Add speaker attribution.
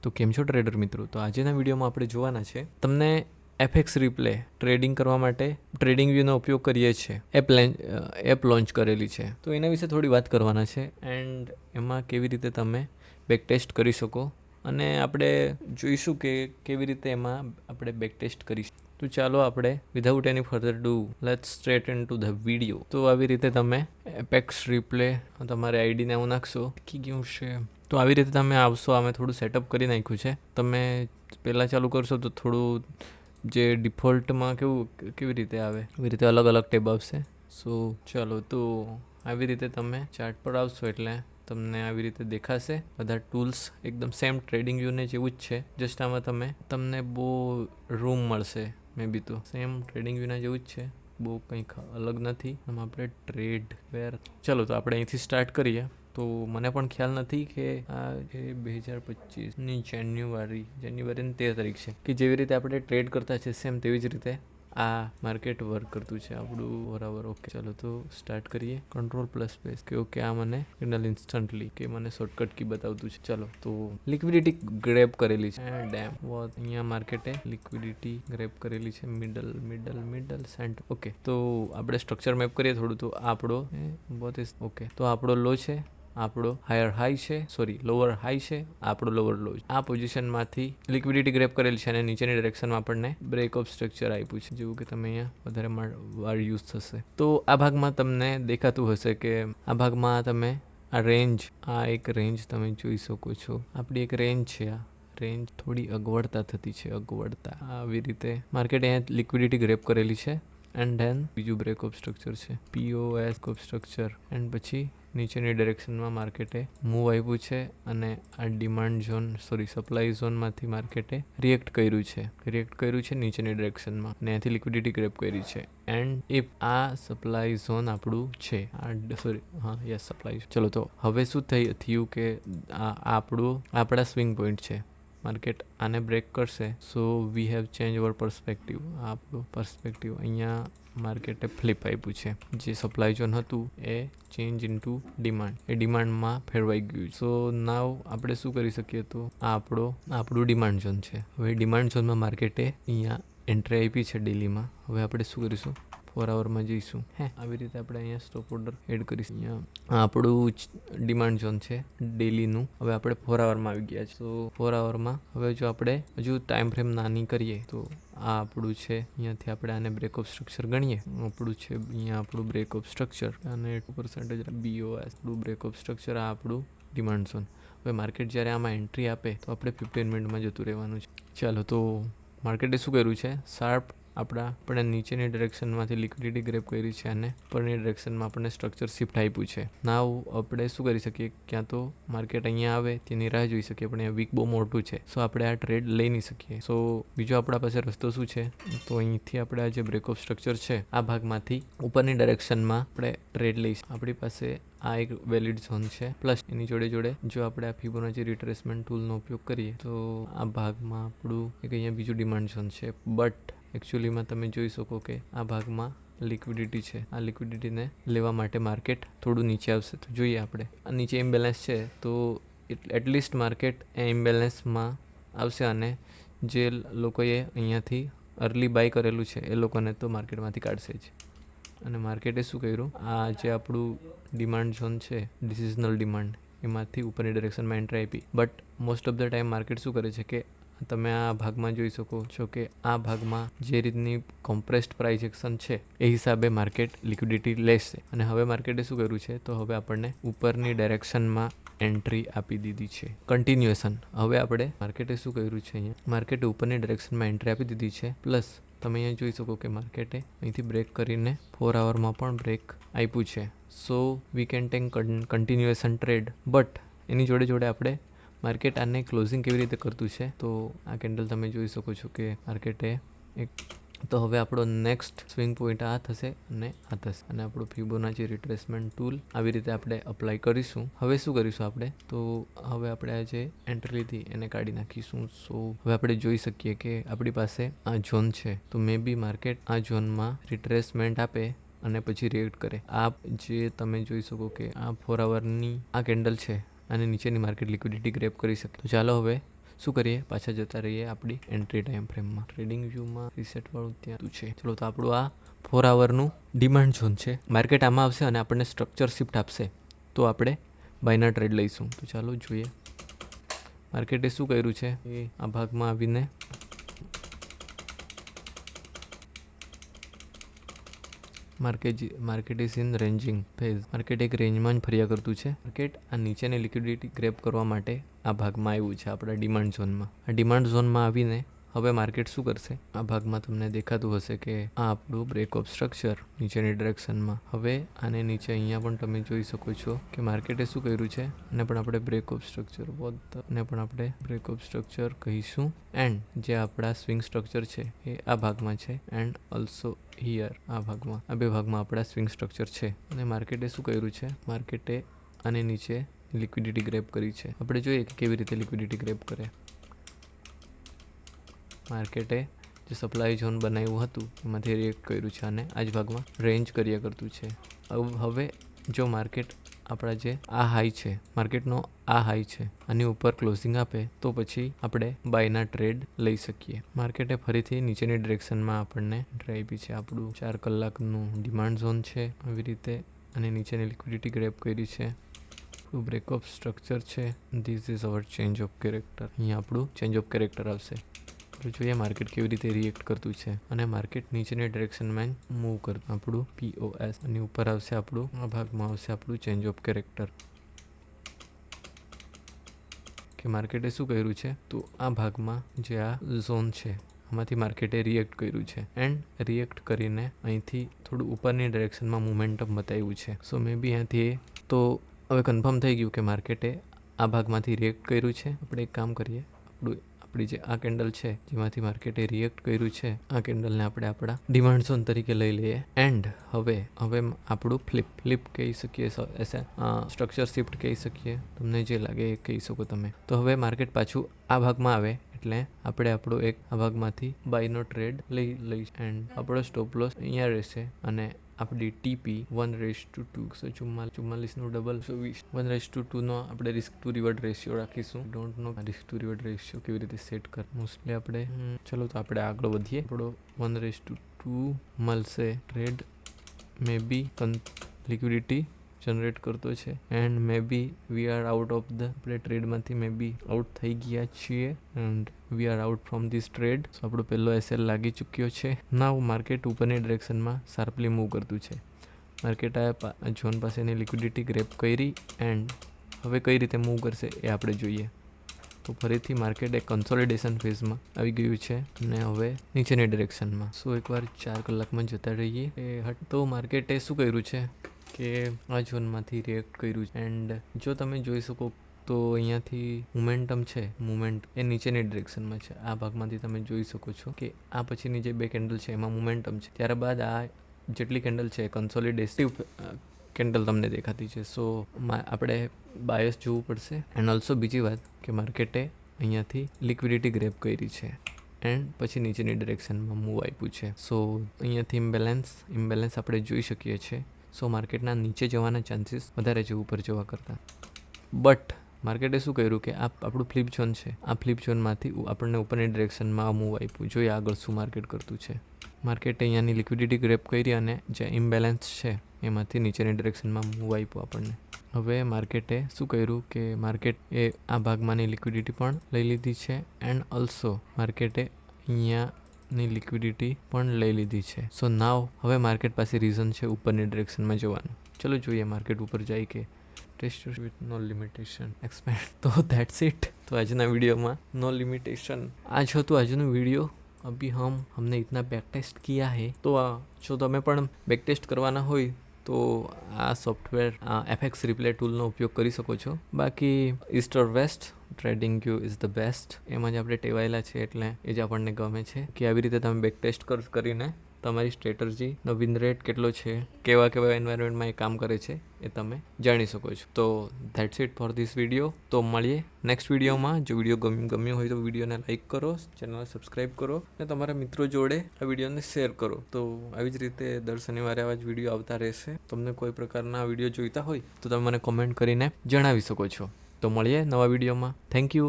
Speaker 1: તો કેમ છો ટ્રેડર મિત્રો? તો આજના વિડીયોમાં આપણે જોવાના છે તમને એફએક્સ રિપ્લે ટ્રેડિંગ કરવા માટે ટ્રેડિંગ વ્યૂનો ઉપયોગ કરીએ છીએ એપ લોન્ચ કરેલી છે, તો એના વિશે થોડી વાત કરવાના છે એન્ડ એમાં કેવી રીતે તમે બેક ટેસ્ટ કરી શકો અને આપણે જોઈશું કે કેવી રીતે એમાં આપણે બેક ટેસ્ટ કરીશું. તો ચાલો આપણે without any further do let's straight into the video. તો આવી રીતે તમે એપેક્સ રિપ્લે તમારે આઈડીને એવું નાખશો કી ગયું છે. તો આવી રીતે તમે આવશો. અમે થોડું સેટઅપ કરી નાખ્યું છે. તમે પહેલાં ચાલુ કરશો તો થોડું જે ડિફોલ્ટમાં કેવી રીતે આવે એવી રીતે અલગ અલગ ટેબ આવશે. સો ચાલો, તો આવી રીતે તમે ચાર્ટ પર આવશો એટલે તમને આવી રીતે દેખાશે. બધા ટૂલ્સ એકદમ સેમ ટ્રેડિંગ વ્યૂને જેવું જ છે. જસ્ટ આમાં તમને બહુ રૂમ મળશે. મે બી તો સેમ ટ્રેડિંગ વ્યૂના જેવું જ છે, બહુ કંઈક અલગ નથી. આમાં આપણે ટ્રેડ વેર ચાલો તો આપણે અહીંથી સ્ટાર્ટ કરીએ. તો મને પણ ખ્યાલ નથી કે આ જે 2025ની જાન્યુઆરીની 13 તારીખ છે કે જેવી રીતે આપણે ટ્રેડ કરતા છે સેમ તેવી જ રીતે આ માર્કેટ વર્ક કરતું છે આપણું બરાબર. ઓકે ચાલો તો સ્ટાર્ટ કરીએ. કંટ્રોલ પ્લસ સ્પેસ કે ઓકે આ મને સિગ્નલ ઇન્સ્ટન્ટલી કે મને શોર્ટકટ કી બતાવતું છે. ચાલો તો લિક્વિડિટી ગ્રેબ કરેલી છે. ડેમ વોટ અહીંયા માર્કેટે લિક્વિડિટી ગ્રેબ કરેલી છે. Middle centre. ઓકે તો આપણે સ્ટ્રક્ચર મેપ કરીએ થોડું. તો આપણો બહુ ઓકે તો આપણો લો છે, આપણો હાયર હાઈ છે, લોઅર હાઈ છે, આપણો લોઅર લો છે. આ પોઝિશનમાંથી લિક્વિડિટી ગ્રેપ કરેલી છે અને નીચેની ડિરેક્શનમાં આપણને બ્રેક ઓફ સ્ટ્રક્ચર આપ્યું છે, જેવું કે તમે અહીંયા વધારે વાર યુઝ થશે. તો આ ભાગમાં તમને દેખાતું હશે કે આ ભાગમાં તમે આ રેન્જ, આ એક રેન્જ તમે જોઈ શકો છો. આપણી એક રેન્જ છે. આ રેન્જ થોડી અગવડતા થતી છે. આવી રીતે માર્કેટ અહીંયા લિક્વિડિટી ગ્રેપ કરેલી છે એન્ડ ધેન બીજું બ્રેક ઓફ સ્ટ્રક્ચર છે, POS ઓફ સ્ટ્રક્ચર એન્ડ પછી નીચેની ડિરેક્શનમાં માર્કેટે મૂવ આપ્યું છે અને આ ડિમાન્ડ ઝોન સપ્લાય ઝોનમાંથી માર્કેટે રિએક્ટ કર્યું છે નીચેની ડિરેક્શનમાં અને અહીંથી લિક્વિડિટી ગ્રેપ કરી છે. એન્ડ ઇફ આ સપ્લાય ઝોન આપણું છે, સપ્લાય. ચલો તો હવે શું થયું કે આપણા સ્વિંગ પોઈન્ટ છે. માર્કેટ આને બ્રેક કરશે. So we have change our perspective. આપણું પર્સપેક્ટિવ અહીંયા માર્કેટે ફ્લિપ આપ્યું છે. જે સપ્લાય ઝોન હતું એ ચેન્જ ઇન્ટુ ડિમાન્ડ, એ ડિમાન્ડમાં ફેરવાઈ ગયું. સો નાવ આપણે શું કરી શકીએ? તો આ આપણું ડિમાન્ડ ઝોન છે. હવે ડિમાન્ડ ઝોનમાં માર્કેટે અહીંયા એન્ટ્રી આપી છે ડેલીમાં. હવે આપણે શું કરીશું? 4 આવરમાં જઈશું. આવી રીતે આપણે અહીંયા સ્ટોપ ઓર્ડર એડ કરીશું. અહીંયા આપણું ડિમાન્ડ ઝોન છે ડેલીનું. હવે આપણે 4 આવરમાં આવી ગયા છે. તો 4 આવરમાં હવે જો આપણે હજુ ટાઈમ ફ્રેમ નાની કરીએ તો આ આપણું છે. અહીંયાથી આપણે આને બ્રેક ઓફ સ્ટ્રક્ચર ગણીએ. આપણું છે અહીંયા આપણું બ્રેક ઓફ સ્ટ્રક્ચર અને 2% BOS આપણું બ્રેક ઓફ સ્ટ્રક્ચર. આ આપણું ડિમાન્ડ ઝોન. હવે માર્કેટ જ્યારે આમાં એન્ટ્રી આપે તો આપણે 15 મિનિટમાં જતું રહેવાનું છે. ચાલો તો માર્કેટે શું કર્યું છે? શાર્પ આપણે નીચેની ડિરેક્શનમાંથી લિક્વિડિટી ગ્રેપ કરી છે અને ઉપરની ડિરેક્શનમાં આપણને સ્ટ્રક્ચર શિફ્ટ આપ્યું છે. નાવ આપણે શું કરી શકીએ? ક્યાં તો માર્કેટ અહીંયા આવે તેની રાહ જોઈ શકીએ, પણ અહીંયા વીક બહુ મોટું છે. સો આપણે આ ટ્રેડ લઈ નહીં શકીએ. સો બીજો આપણા પાસે રસ્તો શું છે? તો અહીંથી આપણે આ જે બ્રેક ઓફ સ્ટ્રક્ચર છે આ ભાગમાંથી ઉપરની ડાયરેક્શનમાં આપણે ટ્રેડ લઈશું. આપણી પાસે આ એક વેલિડ ઝોન છે. પ્લસ એની જોડે જો આપણે આ ફિબોનાચી રિટ્રેસમેન્ટ ટૂલનો ઉપયોગ કરીએ તો આ ભાગમાં આપણું એક અહીંયા બીજું ડિમાન્ડ ઝોન છે. બટ એકચ્યુઅલીમાં તમે જોઈ શકો કે આ ભાગમાં લિક્વિડિટી છે. આ લિક્વિડિટીને લેવા માટે માર્કેટ થોડું નીચે આવશે. તો જોઈએ આપણે આ નીચે ઇમ્બેલેન્સ છે તો એટલીસ્ટ માર્કેટ એ ઇમ્બેલેન્સમાં આવશે અને જે લોકોએ અહીંયાથી અર્લી બાય કરેલું છે એ લોકોને તો માર્કેટમાંથી કાઢશે જ. અને માર્કેટે શું કર્યું? આ જે આપણું ડિમાન્ડ ઝોન છે, ડિસિઝનલ ડિમાન્ડ, એમાંથી ઉપરની ડિરેક્શનમાં એન્ટ્રી આપી. But most of the time market શું કરે છે કે તમે આ ભાગમાં જોઈ શકો છો કે આ ભાગમાં જે રીતની કોમ્પ્રેસ્ડ પ્રાઇસ એક્શન છે એ હિસાબે માર્કેટ લિક્વિડિટી લેશે. અને હવે માર્કેટે શું કર્યું છે? તો હવે આપણને ઉપરની ડાયરેક્શનમાં એન્ટ્રી આપી દીધી છે. કન્ટિન્યુએશન. હવે આપણે માર્કેટે શું કર્યું છે? અહીંયા માર્કેટે ઉપરની ડાયરેક્શનમાં એન્ટ્રી આપી દીધી છે. પ્લસ તમે અહીંયા જોઈ શકો કે માર્કેટે અહીંથી બ્રેક કરીને 4 આવરમાં પણ બ્રેક આપ્યું છે. So we can take continuation trade. But એની જોડે આપણે માર્કેટ આને ક્લોઝિંગ કેવી રીતે કરતું છે? તો આ કેન્ડલ તમે જોઈ શકો છો કે માર્કેટે તો હવે આપણો નેક્સ્ટ સ્વિંગ પોઈન્ટ આ થશે અને આ થશે. અને આપણું ફિબોનાચી રિટ્રેસમેન્ટ ટૂલ આવી રીતે આપણે અપ્લાય કરીશું. હવે શું કરીશું આપણે? તો હવે આપણે આ જે એન્ટ્રી લીધી એને કાઢી નાખીશું. સો હવે આપણે જોઈ શકીએ કે આપણી પાસે આ ઝોન છે. તો મે બી માર્કેટ આ ઝોનમાં રિટ્રેસમેન્ટ આપે અને પછી રિએક્ટ કરે. આ જે તમે જોઈ શકો કે આ 4 આવરની આ કેન્ડલ છે અને નીચેની માર્કેટ લિક્વિડિટી ગ્રેપ કરી શકે. તો ચાલો હવે શું કરીએ, પાછા જતા રહીએ આપણી એન્ટ્રી ટાઈમ ફ્રેમમાં. ટ્રેડિંગ વ્યૂમાં રીસેટવાળું ત્યાં છે. ચલો તો આપણું આ 4 આવરનું ડિમાન્ડ ઝોન છે. માર્કેટ આમાં આવશે અને આપણને સ્ટ્રક્ચર શિફ્ટ આપશે તો આપણે બાયના ટ્રેડ લઈશું. તો ચાલો જોઈએ માર્કેટે શું કર્યું છે. એ આ ભાગમાં આવીને market is in ranging phase. Market એક રેન્જમાં જ ફર્યા કરતું છે. માર્કેટ આ નીચેની લિક્વિડિટી ગ્રેબ કરવા માટે આ ભાગમાં આવ્યું છે આપણા ડિમાન્ડ ઝોનમાં. આ ડિમાન્ડ ઝોનમાં આવીને હવે માર્કેટ શું કરશે, આ ભાગમાં તમને દેખાતું હશે કે આ આપણું બ્રેક ઓફ સ્ટ્રક્ચર નીચેની ડિરેક્શનમાં. હવે આને નીચે અહીંયા પણ તમે જોઈ શકો છો કે માર્કેટે શું કર્યું છે. અને પણ આપણે બ્રેક ઓફ સ્ટ્રક્ચર ને પણ આપણે બ્રેક ઓફ સ્ટ્રક્ચર કહીશું. એન્ડ જે આપણા સ્વિંગ સ્ટ્રક્ચર છે એ આ ભાગમાં છે એન્ડ ઓલ્સો હિયર આ ભાગમાં. આ બે ભાગમાં આપણા સ્વિંગ સ્ટ્રક્ચર છે. અને માર્કેટે શું કર્યું છે, માર્કેટે આને નીચે લિક્વિડિટી ગ્રેબ કરી છે. આપણે જોઈએ કે કેવી રીતે લિક્વિડિટી ગ્રેબ કરે. માર્કેટે જે સપ્લાય ઝોન બનાવ્યું હતું એમાંથી રિએક્ટ કર્યું છે અને આ જ ભાગમાં રેન્જ કર્યા કરતું છે. હવે જો માર્કેટ આપણા જે આ હાઈ છે, માર્કેટનો આ હાઈ છે, આની ઉપર ક્લોઝિંગ આપે તો પછી આપણે બાયના ટ્રેડ લઈ શકીએ. માર્કેટે ફરીથી નીચેની ડિરેક્શનમાં આપણને એન્ટ્રી આપી છે. આપણું 4 કલાકનું ડિમાન્ડ ઝોન છે. આવી રીતે અને નીચેની લિક્વિડિટી ગ્રેબ કરી છે. બ્રેક ઓફ સ્ટ્રક્ચર છે. This is our change of character. અહીંયા આપણું ચેન્જ ઓફ કેરેક્ટર આવશે. જોઈએ માર્કેટ કેવી રીતે રિએક્ટ કરતું છે. અને માર્કેટ નીચેની ડિરેક્શનમાં મૂવ કરતું આપણું POS અને ઉપર આવશે આપણું આ ભાગમાં આવશે આપણું ચેન્જ ઓફ કેરેક્ટર. કે માર્કેટે શું કર્યું છે, તો આ ભાગમાં જે આ ઝોન છે આમાંથી માર્કેટે રિએક્ટ કર્યું છે એન્ડ રિએક્ટ કરીને અહીંથી થોડું ઉપરની ડિરેક્શનમાં મોમેન્ટમ બતાવ્યું છે. સો મે બી અહીંયાથી તો હવે કન્ફર્મ થઈ ગયું કે માર્કેટે આ ભાગમાંથી રિએક્ટ કર્યું છે. આપણે એક કામ કરીએ, આપણી જે આ કેન્ડલ છે જેમાંથી માર્કેટે રિએક્ટ કર્યું છે આ કેન્ડલને આપણે આપણા ડિમાન્ડ ઝોન તરીકે લઈ લઈએ. એન્ડ હવે આપણું ફ્લિપ કહી શકીએ, સ્ટ્રક્ચર શિફ્ટ કહી શકીએ, તમને જે લાગે એ કહી શકો તમે. તો હવે માર્કેટ પાછું આ ભાગમાં આવે એટલે આપણે આપણો એક આ ભાગમાંથી બાયનો ટ્રેડ લઈ એન્ડ આપણો સ્ટોપ લોસ અહીંયા રહેશે અને આપણી TP 1:2 44નું ડબલ 1:2 નો આપણે રિસ્ક ટુ રિવર્ડ રેશિયો રાખીશું. Don't know risk two reward ratio કેવી રીતે સેટ કર મોસ્ટલી આપણે ચલો તો આપણે આગળ વધીએ. આપણો 1:2 મળશે trade may be liquidity generate કરતો છે and may be we are out of the આપણે ટ્રેડમાંથી મે બી આઉટ થઈ ગયા છીએ and we are out from this trade. આપણો પહેલો SL લાગી ચૂક્યો છે. નાવ માર્કેટ ઉપરની ડિરેક્શનમાં શાર્પલી મૂવ કરતું છે. માર્કેટ આ ઝોન પાસેની લિક્વિડિટી ગ્રેપ કરી એન્ડ હવે કઈ રીતે મૂવ કરશે એ આપણે જોઈએ. તો ફરીથી માર્કેટ એક કન્સોલિડેશન ફેઝમાં આવી ગયું છે અને હવે નીચેની ડિરેક્શનમાં. સો એકવાર 4 કલાકમાં જતા રહીએ એ તો માર્કેટે શું કર્યું છે કે આ ઝોનમાંથી રિએક્ટ કર્યું છે એન્ડ જો તમે જોઈ શકો તો અહીંયાથી મોમેન્ટમ છે, મોમેન્ટ એ નીચેની ડિરેક્શનમાં છે. આ ભાગમાંથી તમે જોઈ શકો છો કે આ પછીની જે બે કેન્ડલ છે એમાં મોમેન્ટમ છે. ત્યારબાદ આ જેટલી કેન્ડલ છે કન્સોલિડેટિવ કેન્ડલ તમને દેખાતી છે. સો આપણે બાયસ જોવું પડશે. એન્ડ ઓલ્સો બીજી વાત કે માર્કેટે અહીંયાથી લિક્વિડિટી ગ્રેપ કરી છે એન્ડ પછી નીચેની ડિરેક્શનમાં મૂવ આપ્યું છે. સો અહીંયાથી ઇમ્બેલેન્સ આપણે જોઈ શકીએ છીએ. સો માર્કેટના નીચે જવાના ચાન્સીસ વધારે છે ઉપર જવા કરતાં. બટ માર્કેટે શું કર્યું કે આ આપણું ફ્લિપ ઝોન છે, આ ફ્લિપ ઝોનમાંથી આપણને ઉપરની ડિરેક્શનમાં મૂવ આપ્યું. જોઈએ આગળ શું માર્કેટ કરતું છે. માર્કેટે અહીંયાની લિક્વિડિટી ગ્રેપ કરી અને જે ઇમ્બેલેન્સ છે એમાંથી નીચેની ડિરેક્શનમાં મૂવ આપ્યું આપણને. હવે માર્કેટે શું કર્યું કે માર્કેટ એ આ ભાગમાંની લિક્વિડિટી પણ લઈ લીધી છે એન્ડ ઓલ્સો માર્કેટે અહીંયાની લિક્વિડિટી પણ લઈ લીધી છે. સો નાવ હવે માર્કેટ પાસે રીઝન છે ઉપરની ડિરેક્શનમાં જવાનું. ચલો જોઈએ માર્કેટ ઉપર જાય કે test with no limitation expand. તો ધેટ્સ ઇટ. તો આજના વિડીયોમાં નો લિમિટેશન आज હતું આજનું વિડીયો. अभी हमने इतना बैक टेस्ट किया है तो जो તમે પણ બેક ટેસ્ટ કરવાના હોય તો આ સોફ્ટવેર FX રિપ્લે ટૂલનો ઉપયોગ કરી શકો છો. બાકી east or west trading view is the best. એમાં જ આપણે ટેવાયેલા છે એટલે એ જ આપણને ગમે છે કે આવી રીતે તમે બેક ટેસ્ટ કરીને તમારી સ્ટ્રેટર્જીનો વિન રેટ કેટલો છે, કેવા એન્વાયરમેન્ટમાં એ કામ કરે છે એ તમે જાણી શકો છો. તો that's it for this video. તો મળીએ નેક્સ્ટ વિડીયોમાં. જો વિડીયો ગમ્યો હોય તો વિડીયોને લાઇક કરો, ચેનલને સબસ્ક્રાઈબ કરો અને તમારા મિત્રો જોડે આ વિડીયોને શેર કરો. તો આવી જ રીતે દર શનિવારે આવા જ વિડીયો આવતા રહેશે. તમને કોઈ પ્રકારના વિડીયો જોઈતા હોય તો તમે મને કોમેન્ટ કરીને જણાવી શકો છો. તો મળીએ નવા વિડીયોમાં. Thank you.